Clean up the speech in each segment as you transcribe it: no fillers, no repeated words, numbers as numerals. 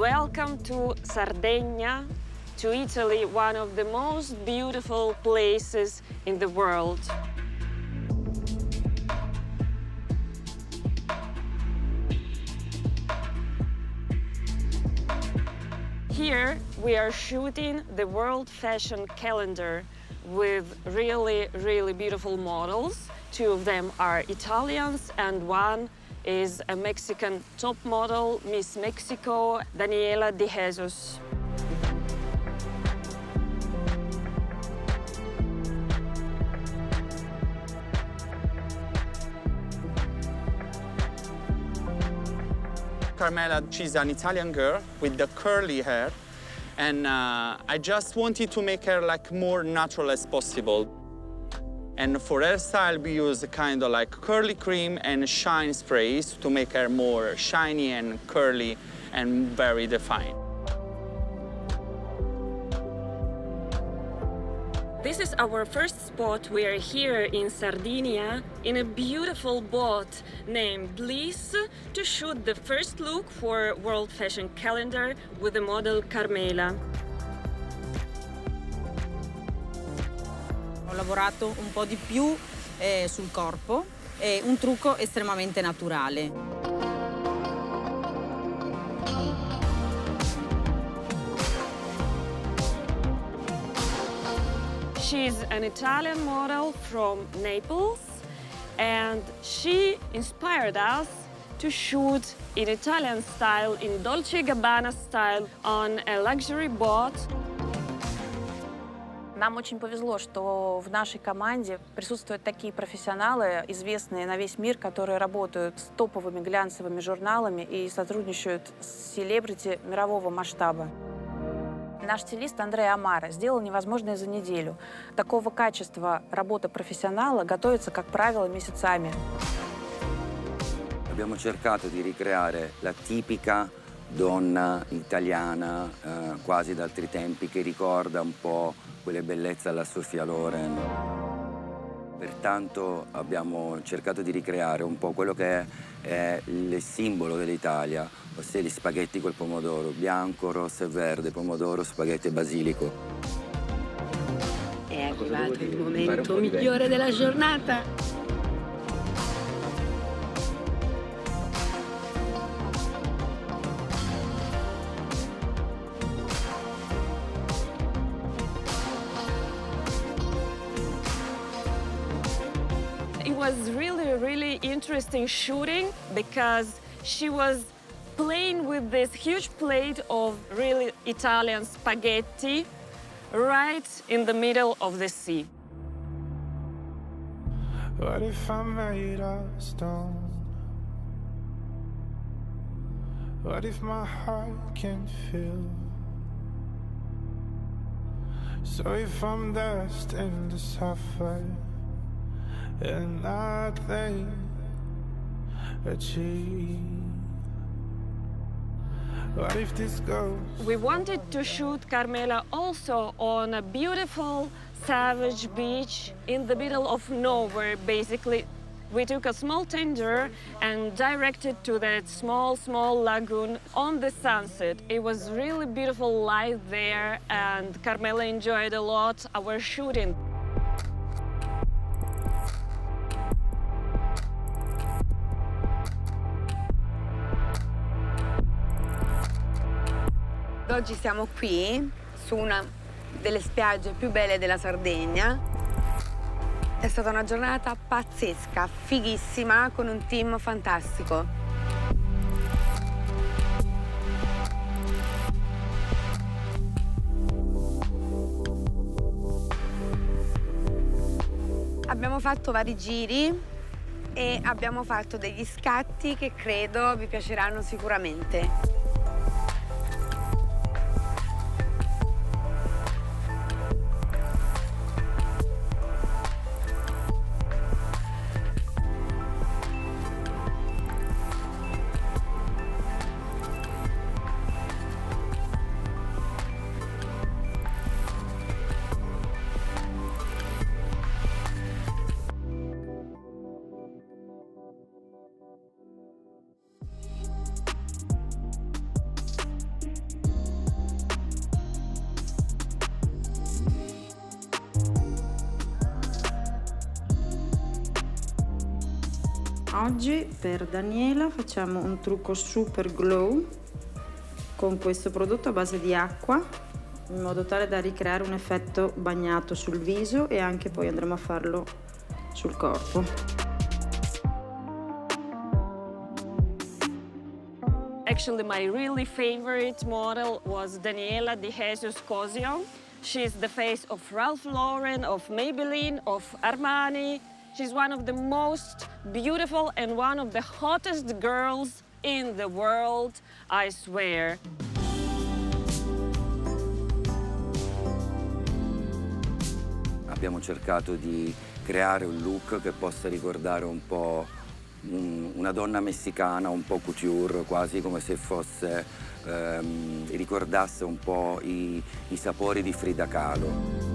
Welcome to Sardinia, to Italy, one of the most beautiful places in the world. Here we are shooting the World Fashion Calendar with really, really beautiful models. Two of them are Italians and one is a Mexican top model, Miss Mexico, Daniela de Jesus. Carmela, she's an Italian girl with the curly hair, and I just wanted to make her like more natural as possible. And for hairstyle, we use kind of like curly cream and shine sprays to make her more shiny and curly and very defined. This is our first spot. We are here in Sardinia in a beautiful boat named Lis to shoot the first look for World Fashion Calendar with the model Carmela. Ho lavorato un po' di più sul corpo e un trucco estremamente naturale. She's an Italian model from Naples, and she inspired us to shoot in Italian style, in Dolce & Gabbana style, on a luxury boat. Нам очень повезло, что в нашей команде присутствуют такие профессионалы, известные на весь мир, которые работают с топовыми глянцевыми журналами и сотрудничают с селебрити мирового масштаба. Наш стилист Андрей Амара сделал невозможное за неделю. Такого качества работа профессионала готовится, как правило, месяцами. Abbiamo cercato di ricreare la tipica donna italiana, quasi d'altri tempi, che ricorda un po' quelle bellezze alla Sofia Loren. Pertanto abbiamo cercato di ricreare un po' quello che è il simbolo dell'Italia, ossia gli spaghetti col pomodoro, bianco, rosso e verde, pomodoro, spaghetti e basilico. È arrivato il momento migliore della giornata. It was really, really interesting shooting because she was playing with this huge plate of really Italian spaghetti right in the middle of the sea. What if I'm made of stone? What if my heart can't feel? So if I'm destined to suffer and nothing achieve, what if this goes? We wanted to shoot Carmela also on a beautiful savage beach in the middle of nowhere, basically. We took a small tender and directed to that small lagoon on the sunset. It was really beautiful light there, and Carmela enjoyed a lot our shooting. Oggi siamo qui su una delle spiagge più belle della Sardegna. È stata una giornata pazzesca, fighissima, con un team fantastico. Abbiamo fatto vari giri e abbiamo fatto degli scatti che credo vi piaceranno sicuramente. Oggi per Daniela facciamo un trucco super glow con questo prodotto a base di acqua, in modo tale da ricreare un effetto bagnato sul viso e anche poi andremo a farlo sul corpo. Actually, my really favorite model was Daniela di Cosio. She's the face of Ralph Lauren, of Maybelline, of Armani. She's one of the most beautiful and one of the hottest girls in the world, I swear. Abbiamo cercato di creare un look che possa ricordare un po' una donna messicana, un po' couture, quasi come se fosse, ricordasse un po' i sapori di Frida Kahlo.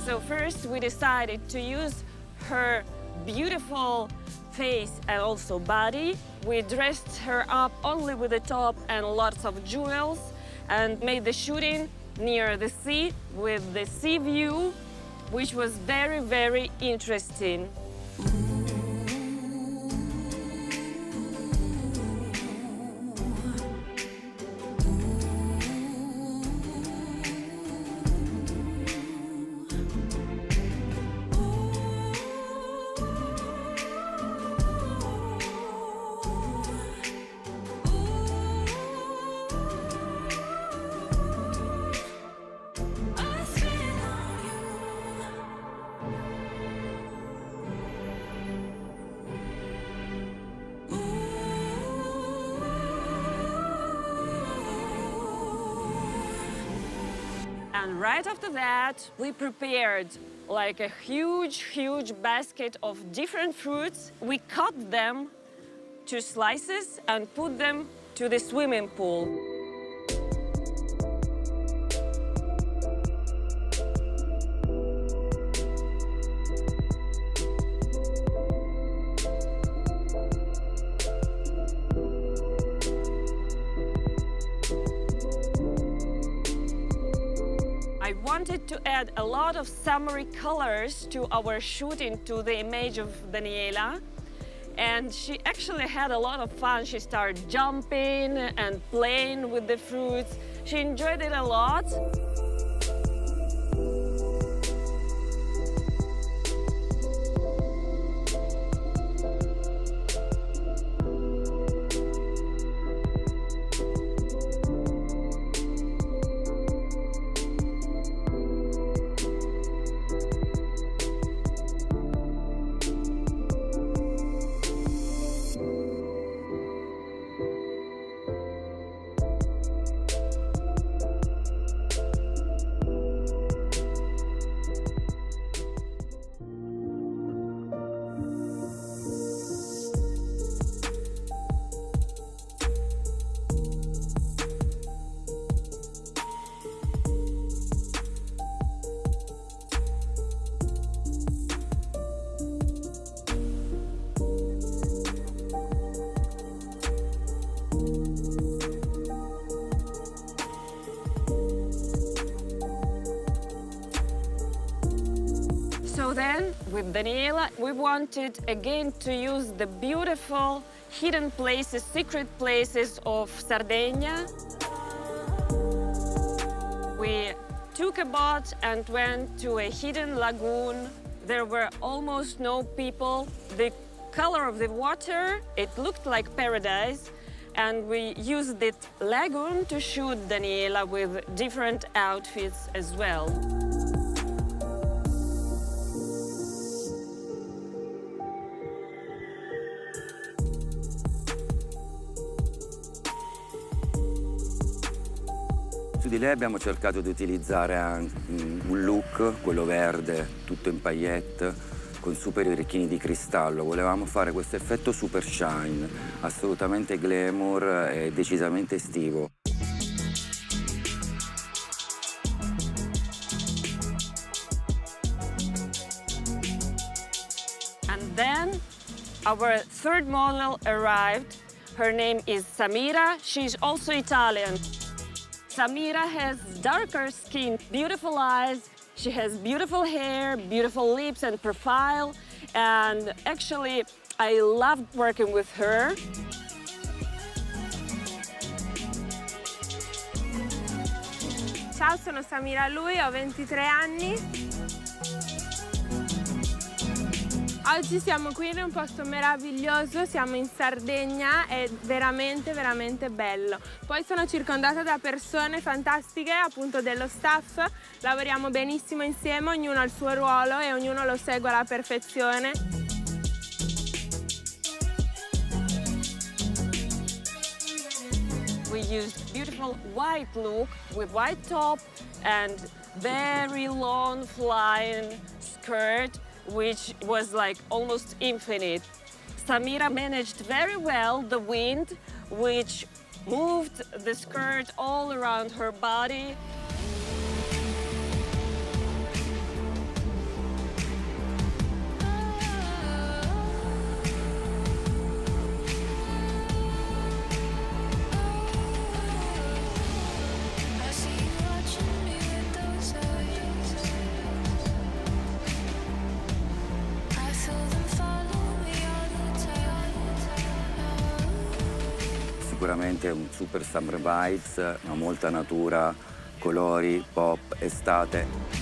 So first we decided to use her beautiful face and also body. We dressed her up only with the top and lots of jewels and made the shooting near the sea with the sea view, which was very, very interesting. And right after that, we prepared like a huge, huge basket of different fruits. We cut them to slices and put them to the swimming pool. I wanted to add a lot of summery colors to our shooting, to the image of Daniela. And she actually had a lot of fun. She started jumping and playing with the fruits. She enjoyed it a lot. So then, with Daniela, we wanted again to use the beautiful hidden places, secret places of Sardinia. We took a boat and went to a hidden lagoon. There were almost no people. The color of the water, it looked like paradise. And we used that lagoon to shoot Daniela with different outfits as well. Su di lei abbiamo cercato di utilizzare un look, quello verde, tutto in paillette, con super orecchini di cristallo. Volevamo fare questo effetto super shine, assolutamente glamour e decisamente estivo. And then our third model arrived. Her name is Samira. She's also Italian. Samira has darker skin, beautiful eyes, She has beautiful hair, beautiful lips and profile, and actually I loved working with her. Ciao, sono Samira Lui, ho 23 anni. Oggi siamo qui in un posto meraviglioso, siamo in Sardegna, è veramente, veramente bello. Poi sono circondata da persone fantastiche, appunto dello staff, lavoriamo benissimo insieme, ognuno ha il suo ruolo e ognuno lo segue alla perfezione. We used beautiful white look with white top and very long flying skirt, which was like almost infinite. Samira managed very well the wind, which moved the skirt all around her body. Sicuramente un super summer vibes, molta natura, colori, pop, estate.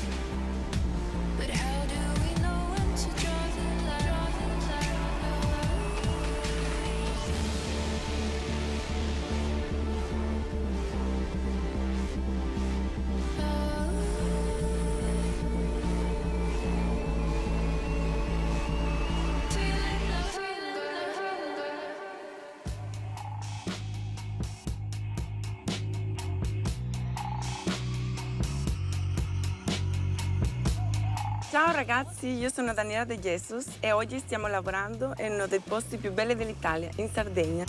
Ciao ragazzi, io sono Daniela De Jesus e oggi stiamo lavorando in uno dei posti più belli dell'Italia, in Sardegna.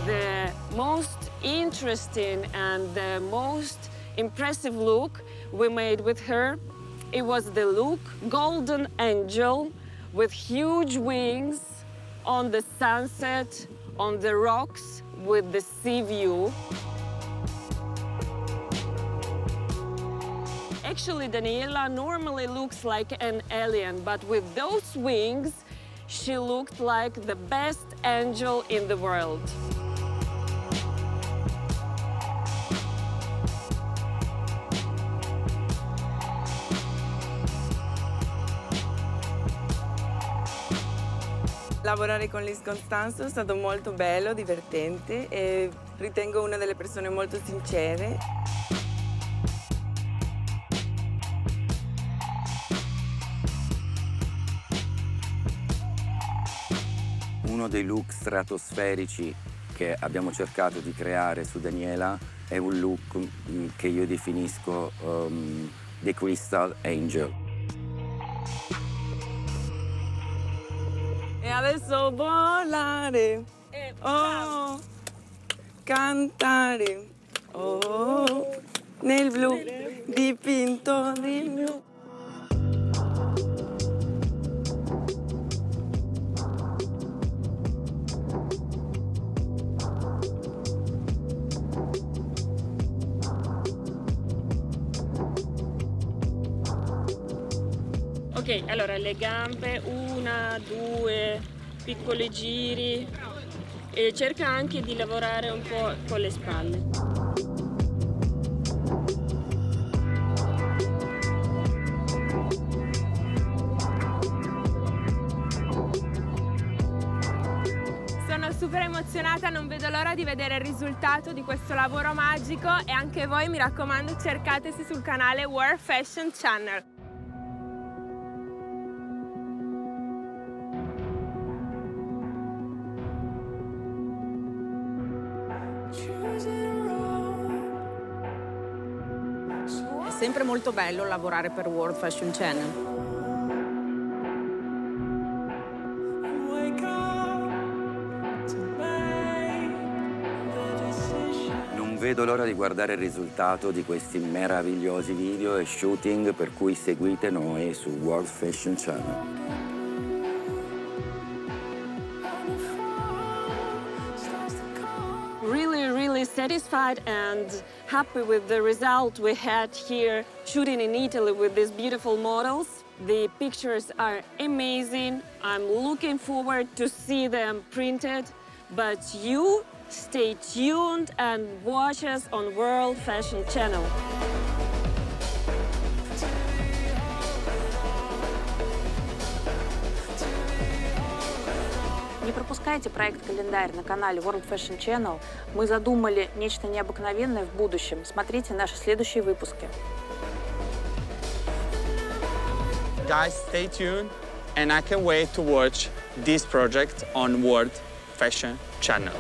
The most interesting and the most impressive look we made with her, it was the look Golden Angel with huge wings on the sunset, on the rocks with the sea view. Actually, Daniela normally looks like an alien, but with those wings, she looked like the best angel in the world. Lavorare con Lis Costanzo è stato molto bello, divertente e ritengo una delle persone molto sincere. Uno dei look stratosferici che abbiamo cercato di creare su Daniela è un look che io definisco The Crystal Angel. E adesso volare, oh, cantare, oh, nel blu, dipinto di blu. Ok, allora le gambe, 1, 2, piccoli giri e cerca anche di lavorare un po' con le spalle. Sono super emozionata, non vedo l'ora di vedere il risultato di questo lavoro magico e anche voi, mi raccomando, cercatesi sul canale World Fashion Channel. È sempre molto bello lavorare per World Fashion Channel. Non vedo l'ora di guardare il risultato di questi meravigliosi video e shooting, per cui seguite noi su World Fashion Channel. Really satisfied and happy with the result we had here shooting in Italy with these beautiful models. The pictures are amazing. I'm looking forward to see them printed, but you stay tuned and watch us on World Fashion Channel. Не пропускайте проект-календарь на канале World Fashion Channel. Мы задумали нечто необыкновенное в будущем. Смотрите наши следующие выпуски. Guys, stay tuned, and I can't wait to watch this project on World Fashion Channel.